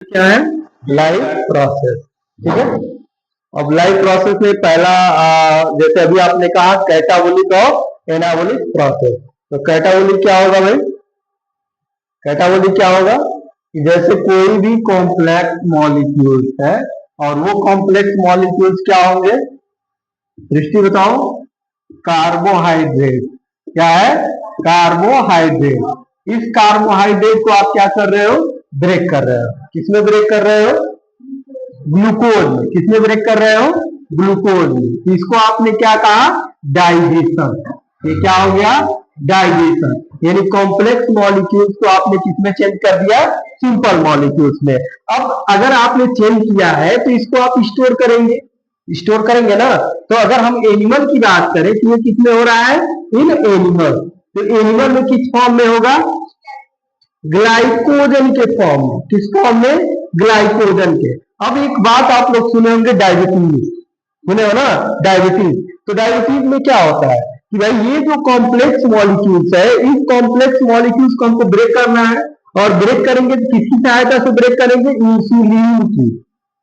क्या है? Live process. ठीक है। अब लाइव प्रोसेस में पहला जैसे अभी आपने कहा कैटाबोलिक और एनाबोलिक प्रोसेस। तो कैटाबोलिक क्या होगा भाई? कैटाबोलिक क्या होगा कि जैसे कोई भी कॉम्प्लेक्स मॉलिक्यूल्स है और वो कॉम्प्लेक्स मॉलिक्यूल्स क्या होंगे? दृष्टि बताओ। कार्बोहाइड्रेट। क्या है? कार्बोहाइड्रेट। इस कार्बोहाइड्रेट को आप क्या कर रहे हो? ब्रेक कर रहे हो। किसमें ब्रेक कर रहे हो? ग्लूकोज में। किसमें ब्रेक कर रहे हो? ग्लूकोज में। इसको आपने क्या कहा? डाइजेशन। ये क्या हो गया? डाइजेशन। यानी कॉम्प्लेक्स मॉलिक्यूल्स को आपने किसमें चेंज कर दिया? सिंपल मॉलिक्यूल्स में। अब अगर आपने चेंज किया है तो इसको आप स्टोर करेंगे। स्टोर करेंगे ना। तो अगर हम एनिमल की बात करें तो ये किसमें हो रहा है? In animal. तो एनिमल में किस फॉर्म में होगा? ग्लाइकोजन के फॉर्म में। किस फॉर्म में? ग्लाइकोजन के। अब एक बात आप लोग सुने होंगे, डायबिटीज सुने हो ना? डायबिटीज। तो डायबिटीज में क्या होता है कि भाई ये जो कॉम्प्लेक्स मॉलिक्यूल्स है, इस कॉम्प्लेक्स मॉलिक्यूल्स को हमको ब्रेक करना है। और ब्रेक करेंगे तो किसकी सहायता से ब्रेक करेंगे? इंसुलिन की।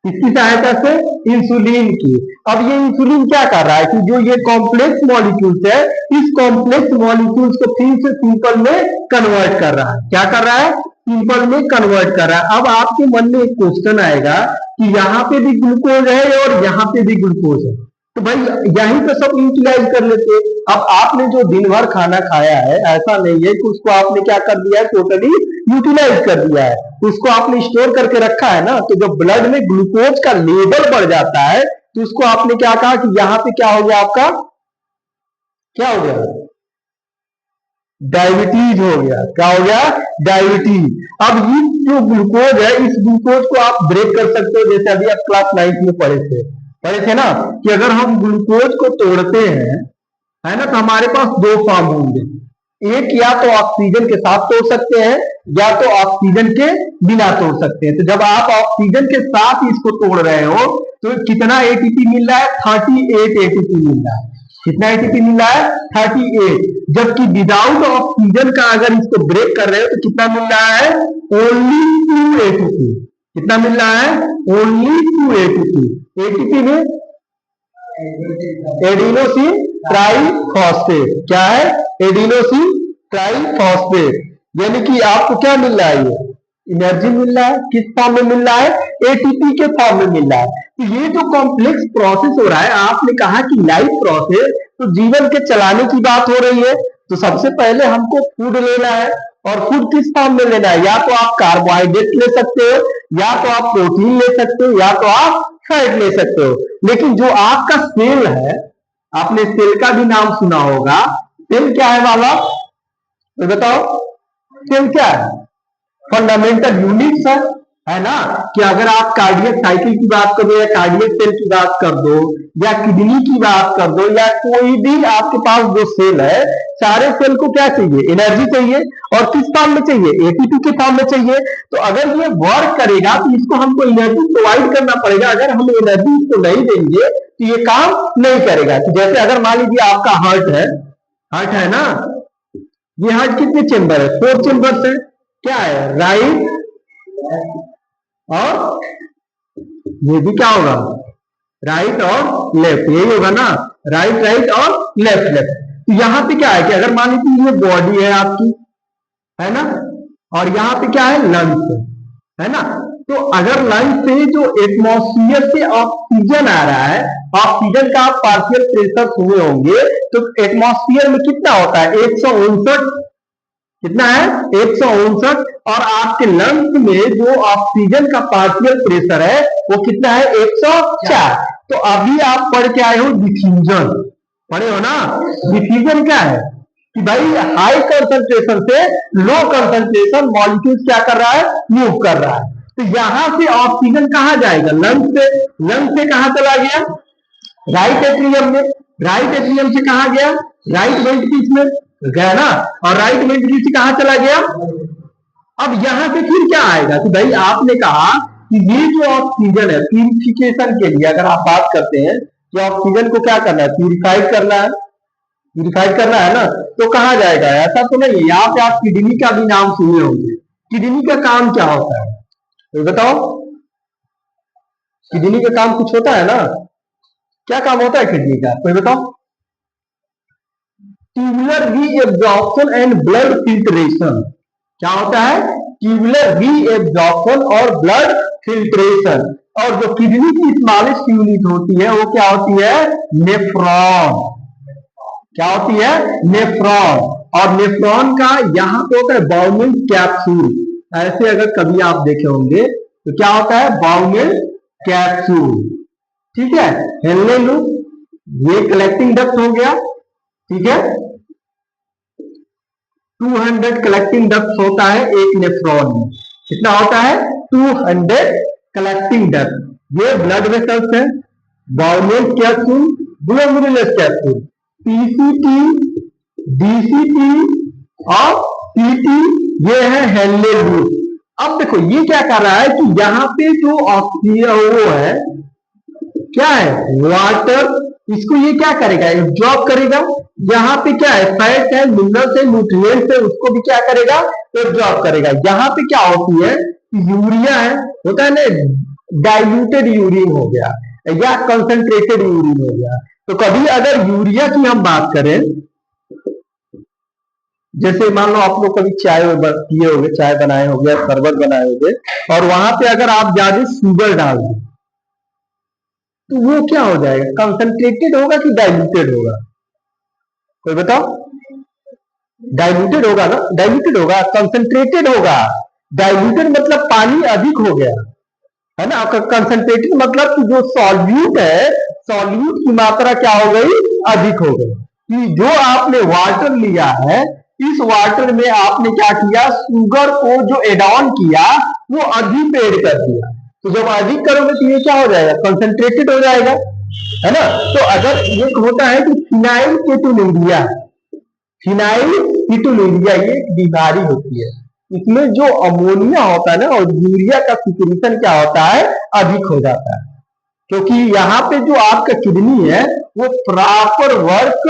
किसकी सहायता से? इंसुलिन की। अब ये इंसुलिन क्या कर रहा है कि जो ये कॉम्प्लेक्स मॉलिक्यूल्स है, इस कॉम्प्लेक्स मॉलिक्यूल्स को फिर से सिंपल में कन्वर्ट कर रहा है। क्या कर रहा है? सिंपल में कन्वर्ट कर रहा है। अब आपके मन में एक क्वेश्चन आएगा कि यहाँ पे भी ग्लूकोज है और यहाँ पे भी ग्लूकोज है, तो भाई यहीं पे सब यूटिलाइज कर लेते। अब आपने जो दिन भर खाना खाया है, ऐसा नहीं है कि उसको आपने क्या कर दिया है? टोटली यूटिलाइज कर दिया है। उसको आपने स्टोर करके रखा है ना। तो जब ब्लड में ग्लूकोज का लेवल बढ़ जाता है तो उसको आपने क्या कहा कि यहाँ पे क्या हो गया? आपका क्या हो गया? डायबिटीज हो गया। क्या हो गया? डायबिटीज। अब ये जो ग्लूकोज है, इस ग्लूकोज को आप ब्रेक कर सकते हो। जैसे अभी आप क्लास 9 में पढ़े थे ना कि अगर हम ग्लूकोज को तोड़ते हैं, है ना, तो हमारे पास दो फॉर्म होंगे। एक या तो ऑक्सीजन के साथ तोड़ सकते हैं या तो ऑक्सीजन के बिना तोड़ सकते हैं। तो जब आप ऑक्सीजन के साथ इसको तोड़ रहे हो तो कितना एटीपी मिल रहा है? 38 एटीपी मिल रहा है। कितना एटीपी मिल रहा है? 38। जबकि विदाउट ऑक्सीजन का अगर इसको ब्रेक कर रहे हो तो कितना मिल रहा है? Only 2 ATP. कितना मिल रहा है? Only 2 ATP. एटीपी में एडिनोसिन ट्राइफॉस्फेट। क्या है? Adenosine triphosphate. यानी कि आपको क्या मिल रहा है? ये एनर्जी मिल रहा है। किस फॉर्म में मिल रहा है? एटीपी के फॉर्म में मिल रहा है। तो ये जो कॉम्प्लेक्स प्रोसेस हो रहा है, आपने कहा कि लाइफ प्रोसेस, तो जीवन के चलाने की बात हो रही है। तो सबसे पहले हमको फूड लेना है। और फूड किस फॉर्म में लेना है? या तो आप कार्बोहाइड्रेट ले सकते हो, या तो आप प्रोटीन ले सकते हो, या तो आप फैट ले सकते हो। लेकिन जो आपका सेल है, आपने सेल का भी नाम सुना होगा। सेल क्या है वाला? तो बताओ, सेल क्या है? फंडामेंटल यूनिट्स है ना। कि अगर आप कार्डियक साइकिल की बात कर दो, या कार्डियक सेल की बात कर दो, या किडनी की बात कर दो, या कोई भी आपके पास जो सेल है, सारे सेल को क्या चाहिए? एनर्जी चाहिए। और किस फॉर्म में चाहिए? एटीपी के फॉर्म में चाहिए। तो अगर ये वर्क करेगा तो इसको हमको एनर्जी प्रोवाइड करना पड़ेगा। अगर हम एनर्जी इसको नहीं देंगे तो ये काम नहीं करेगा। तो जैसे अगर मान लीजिए आपका हार्ट है ना। ये हार्ट कितने चेंबर है? 4 चेंबर्स है। क्या है? राइट और ये भी क्या होगा? राइट और लेफ्ट। यही होगा ना। राइट राइट और लेफ्ट लेफ्ट। तो यहां पे क्या है कि अगर मान लीजिए ये बॉडी है आपकी, है ना, और यहाँ पे क्या है? लंग्स है ना। तो अगर लंग्स से जो एटमॉस्फेयर से ऑक्सीजन आ रहा है, ऑक्सीजन का आप पार्शियल प्रेशर सुने होंगे, तो एटमॉस्फेयर में कितना होता है? 159। कितना है? 159। और आपके लंग्स में जो ऑक्सीजन का पार्शियल प्रेशर है वो कितना है? 104। तो अभी आप पढ़ के आए हो डिफ्यूजन, पढ़े हो ना। डिफ्यूजन क्या है कि भाई हाई कंसंट्रेशन से लो कंसंट्रेशन मॉलिक्यूल क्या कर रहा है? मूव कर रहा है। तो यहां से ऑक्सीजन कहां जाएगा? लंग्स से। लंग्स से कहां चला गया? राइट एट्रियम में। राइट एट्रियम से कहा गया? राइट वेंट्रिकल्स में गया ना। और राइट वेंट्रिकल से कहा चला गया? अब यहां से फिर क्या आएगा कि भाई आपने कहा कि ये जो ऑक्सीजन है, प्यूरिफिकेशन के लिए अगर आप बात करते हैं कि ऑक्सीजन को क्या करना है? प्यूरिफाइड करना है। प्यूरिफाइड करना है ना। तो कहा जाएगा? ऐसा तो नहीं है। यहाँ पे आप किडनी का भी नाम सुने होंगे। किडनी का काम क्या होता है? तो बताओ, किडनी का काम कुछ होता है ना? क्या काम होता है किडनी का, कोई बताओ? Tubular reabsorption and blood filtration. क्या होता है? ट्यूबुलर रीएब्जॉर्प्शन और ब्लड फिल्ट्रेशन। और जो किडनी की स्मॉलेस्ट यूनिट होती है वो क्या होती है? नेफ्रॉन। क्या होती है? नेफ्रॉन। और नेफ्रॉन का यहाँ पे होता है बाउमिल कैप्सूल। ऐसे अगर कभी आप देखे होंगे तो क्या होता है? Bowman capsule. ठीक है, हेलने लू, ये कलेक्टिंग डक्ट हो गया। ठीक है, 200 कलेक्टिंग डक्ट होता है एक नेफ्रॉन में। कितना होता है? 200 कलेक्टिंग डक्ट। ये ब्लड वेसल्स है, Bowman capsule, glomerulus capsule, PCT, DCT और सीटी, ये है हेनले लूप। अब देखो ये क्या कर रहा है कि यहाँ पे जो ऑक्सीजन वो है, क्या है? वाटर। इसको ये क्या करेगा? एब्जॉर्ब करेगा। यहाँ पे क्या है? फैट है, मिनरल्स है, न्यूट्रिएंट्स है, उसको भी क्या करेगा? एब्जॉर्ब करेगा। यहाँ पे क्या होती है? यूरिया है, होता है ना, डाइल्यूटेड यूरिन हो गया या कंसंट्रेटेड यूरिन हो गया। तो कभी अगर यूरिया की हम बात करें, जैसे मान लो आप लोग कभी चाय पिए होंगे, चाय बनाए होंगे, शरबत बनाए होंगे, और वहां पे अगर आप ज्यादा शुगर डाल दें तो वो क्या हो जाएगा? कंसंट्रेटेड होगा कि डाइल्यूटेड होगा? कोई बताओ? डाइल्यूटेड होगा ना? डाइल्यूटेड होगा, कंसंट्रेटेड होगा। डाइल्यूटेड मतलब पानी अधिक हो गया है ना। आपका कंसंट्रेटेड मतलब कि जो सॉल्यूट है, सॉल्यूट की मात्रा क्या हो गई? अधिक हो गई। कि जो आपने वाटर लिया है, इस वाटर में आपने क्या किया? शुगर को जो एड ऑन किया वो अधिक ऐड कर दिया। तो जब अधिक करोगे तो ये क्या हो जाएगा? कंसंट्रेटेड हो जाएगा, है ना। तो अगर ये होता है कि फिनाइल केटोनूरिया, फिनाइल कीटोलूरिया ये एक बीमारी होती है। इसमें जो अमोनिया होता है ना और यूरिया का सिक्रीशन क्या होता है? अधिक हो जाता है। क्योंकि यहाँ पे जो आपका किडनी है वो प्रॉपर वर्क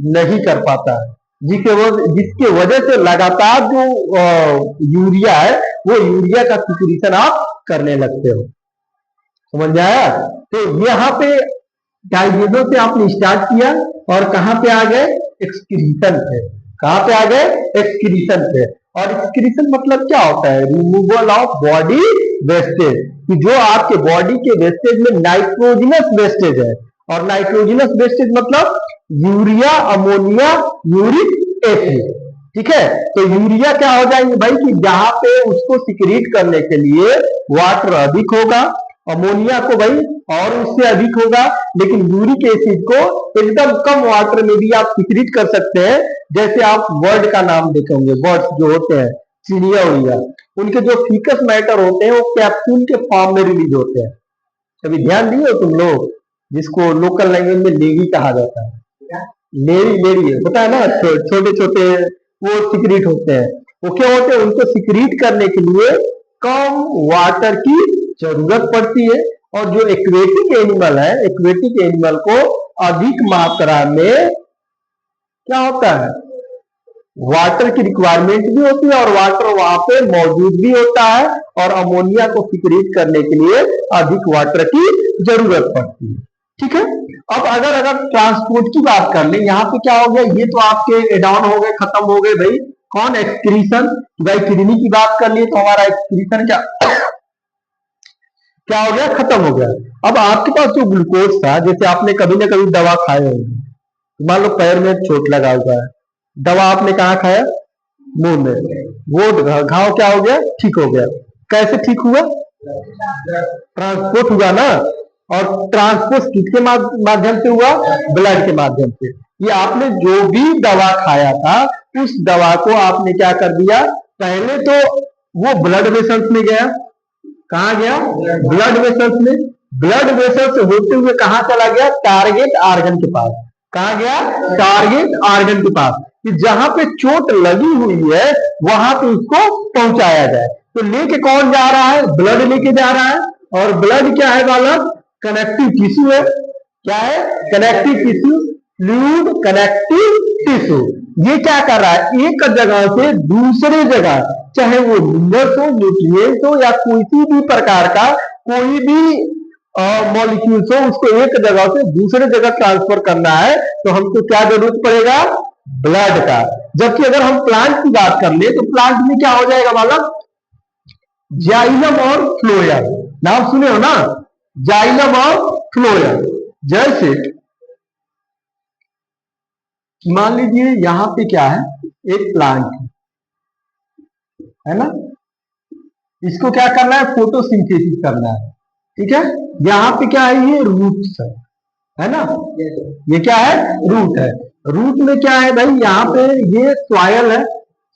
नहीं कर पाता है, जिसके वजह से लगातार जो यूरिया है वो यूरिया का सिक्रीशन आप करने लगते हो। समझ आया? तो यहाँ पे डाइजेशन से आपने स्टार्ट किया और कहाँ पे आ गए? एक्सक्रीशन पे। कहाँ पे आ गए? एक्सक्रीशन पे। और एक्सक्रीशन मतलब क्या होता है? Removal of body wastage. कि जो आपके बॉडी के वेस्टेज में नाइट्रोजनस वेस्टेज है, और नाइट्रोजनस वेस्टेज मतलब यूरिया, अमोनिया, यूरिक एसिड। ठीक है, तो यूरिया क्या हो जाएंगे भाई कि जहां पे उसको सिक्रीट करने के लिए वाटर अधिक होगा, अमोनिया को भाई और उससे अधिक होगा, लेकिन यूरिक एसिड को एकदम कम वाटर में भी आप सिक्रीट कर सकते हैं। जैसे आप बर्ड का नाम देखेंगे, बर्ड्स जो होते हैं, चिड़िया उड़िया, उनके जो फीकस मैटर होते हैं वो कैप्सूल के फॉर्म में रिलीज होते हैं। कभी ध्यान दिए हो तुम लोग? जिसको लोकल लैंग्वेज में लेगी कहा जाता है। लेरी, लेरी होता है ना, छोटे छोटे वो सिक्रीट होते हैं। वो क्या होते हैं? उनको सिक्रीट करने के लिए कम वाटर की जरूरत पड़ती है। और जो एक्वेटिक एनिमल है, एक्वेटिक एनिमल को अधिक मात्रा में क्या होता है? वाटर की रिक्वायरमेंट भी होती है और वाटर वहां पे मौजूद भी होता है, और अमोनिया को सिक्रीट करने के लिए अधिक वाटर की जरूरत पड़ती है। ठीक है, अब अगर ट्रांसपोर्ट की बात कर ले, यहाँ पे क्या हो गया? ये तो आपके एडॉन हो गए, खत्म हो गए भाई। कौन? एक्सक्रीशन। भाई किडनी की बात कर लिए तो हमारा एक्सक्रीशन क्या क्या हो गया? खत्म हो गया। अब आपके पास जो ग्लूकोज था, जैसे आपने कभी ना कभी दवा खाए होंगे, मान लो पैर में चोट लगा हुआ है, दवा आपने कहाँ खाया? मुंह में। वो घाव क्या हो गया? ठीक हो गया। कैसे ठीक हुआ? ट्रांसपोर्ट हुआ ना। और ट्रांसपोर्ट किसके माध्यम से हुआ? ब्लड के माध्यम से। ये आपने जो भी दवा खाया था उस दवा को आपने क्या कर दिया? पहले तो वो ब्लड वेसल्स में गया। कहा गया? ब्लड वेसल्स में। ब्लड वेसल्स से होते हुए कहा चला गया? टारगेट आर्गन के पास। कहा गया? टारगेट आर्गन के पास, कि जहां पे चोट लगी हुई है वहां पे उसको पहुंचाया जाए। तो लेके कौन जा रहा है? ब्लड लेके जा रहा है। और ब्लड क्या है बालक? कनेक्टिव टिश्यू है। क्या है? Connective tissue. Fluid connective tissue. ये क्या कर रहा है, एक जगह से दूसरे जगह, चाहे वो मिनरल्स हो, न्यूट्रिएंट्स हो, या कोई भी प्रकार का कोई भी मॉलिक्यूल्स हो, उसको एक जगह से दूसरे जगह ट्रांसफर करना है तो हमको क्या जरूरत पड़ेगा, ब्लड का। जबकि अगर हम प्लांट की बात कर ले तो प्लांट में क्या हो जाएगा मालूम, जाइलम और फ्लोएम। नाम सुने हो ना, जाइलम और फ्लोएम। जैसे मान लीजिए यहां पे क्या है, एक प्लांट है ना, इसको क्या करना है, फोटोसिंथेसिस करना है, ठीक है। यहाँ पे क्या है, ये रूट्स है ना, ये क्या है, रूट है। रूट में क्या है भाई, यहाँ पे ये सॉइल है,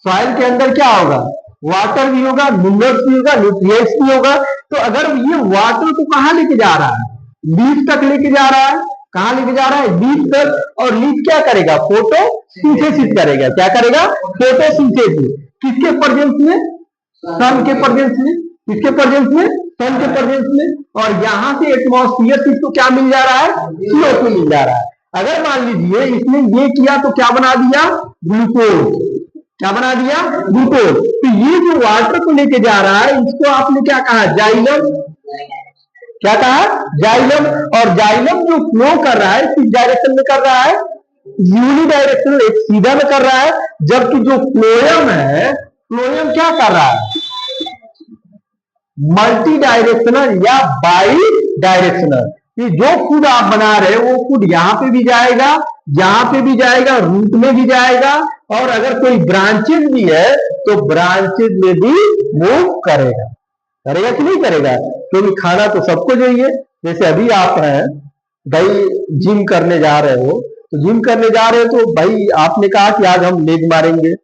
सॉइल के अंदर क्या होगा, वाटर भी होगा, मिनरल्स भी होगा, न्यूट्रिएंट्स भी होगा। तो अगर ये वाटर को कहाँ लेके जा रहा है, लीफ तक लेके जा रहा है, कहाँ लेके जा रहा है, लीफ तक। और लीफ क्या करेगा, फोटोसिंथेसिस करेगा। क्या करेगा, फोटोसिंथेसिस। किसके प्रेजेंस में, सन के प्रेजेंस में। किसके प्रेजेंस में, सन के प्रेजेंस में। और यहां से एटमॉस्फेयर से इसको क्या मिल जा रहा है, CO2 मिल जा रहा है। अगर मान लीजिए इसने ये किया तो क्या बना दिया, ग्लूकोज। क्या बना दिया, ग्लूकोज। तो ये जो वाटर को लेके जा रहा है, इसको आपने क्या कहा, जाइलम। क्या कहा, जाइलम। और जाइलम जो फ्लो कर रहा है किस डायरेक्शन में कर रहा है, यूनिडायरेक्शनल, एक सीधा में कर रहा है। जबकि जो फ्लोएम है, फ्लोएम क्या कर रहा है, मल्टी डायरेक्शनल या बाई डायरेक्शनल। कि जो फूड आप बना रहे हो वो फूड यहाँ पे भी जाएगा, यहाँ पे भी जाएगा, रूट में भी जाएगा, और अगर कोई ब्रांचेज भी है तो ब्रांचेज में भी मूव करेगा। करेगा कि नहीं करेगा, क्योंकि खाना तो सबको चाहिए। जैसे अभी आप हैं भाई, जिम करने जा रहे हो, तो जिम करने जा रहे हो तो भाई आपने कहा कि आज हम लेग मारेंगे,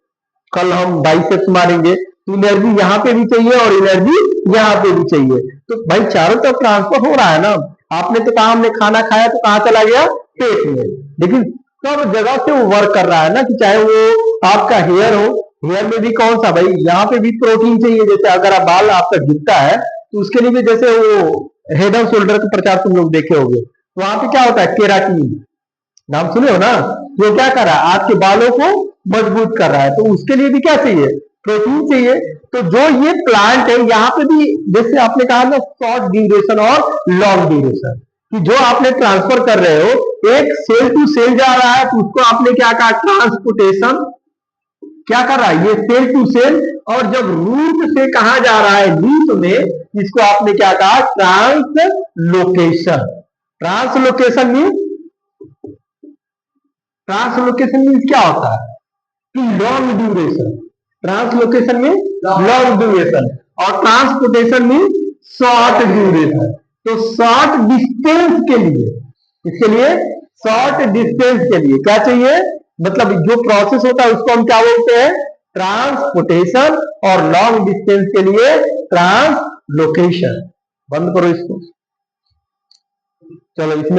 कल हम बाइसेप्स मारेंगे, तो एनर्जी यहाँ पे भी चाहिए और एनर्जी यहाँ पे भी चाहिए। तो भाई चारों तरफ ट्रांसफर हो रहा है ना। आपने तो कहा हमने खाना खाया तो कहाँ चला गया, पेट में। लेकिन सब जगह से वो वर्क कर रहा है ना, कि चाहे वो आपका हेयर हो, हेयर में भी कौन सा भाई, यहाँ पे भी प्रोटीन चाहिए। जैसे अगर आप बाल आपका गिरता है तो उसके लिए भी, जैसे वो हेड एंड शोल्डर का प्रचार तुम लोग देखे होंगे, तो वहां पे क्या होता है, केराटिन। नाम सुने हो ना। वो क्या कर रहा है, आपके बालों को मजबूत कर रहा है। तो उसके लिए भी क्या चाहिए, प्रोटीन चाहिए। तो जो ये प्लांट है, यहाँ पे भी जैसे आपने कहा ना, शॉर्ट ड्यूरेशन और लॉन्ग ड्यूरेशन, कि जो आपने ट्रांसफर कर रहे हो, एक सेल टू सेल जा रहा है तो उसको आपने क्या कहा, ट्रांसपोर्टेशन। क्या कर रहा है, ये सेल टू सेल। और जब रूट से कहा जा रहा है, लीफ में, इसको आपने क्या कहा, translocation. Translocation mean, translocation means क्या होता है कि लॉन्ग ड्यूरेशन। ट्रांसलोकेशन में लॉन्ग ड्यूरेशन, और ट्रांसपोर्टेशन में शॉर्ट ड्यूरेशन। तो शॉर्ट डिस्टेंस के लिए, इसके लिए शॉर्ट डिस्टेंस के लिए क्या चाहिए, मतलब जो प्रोसेस होता है उसको हम क्या बोलते हैं, ट्रांसपोर्टेशन। और लॉन्ग डिस्टेंस के लिए ट्रांसलोकेशन। बंद करो इसको, चलो इसमें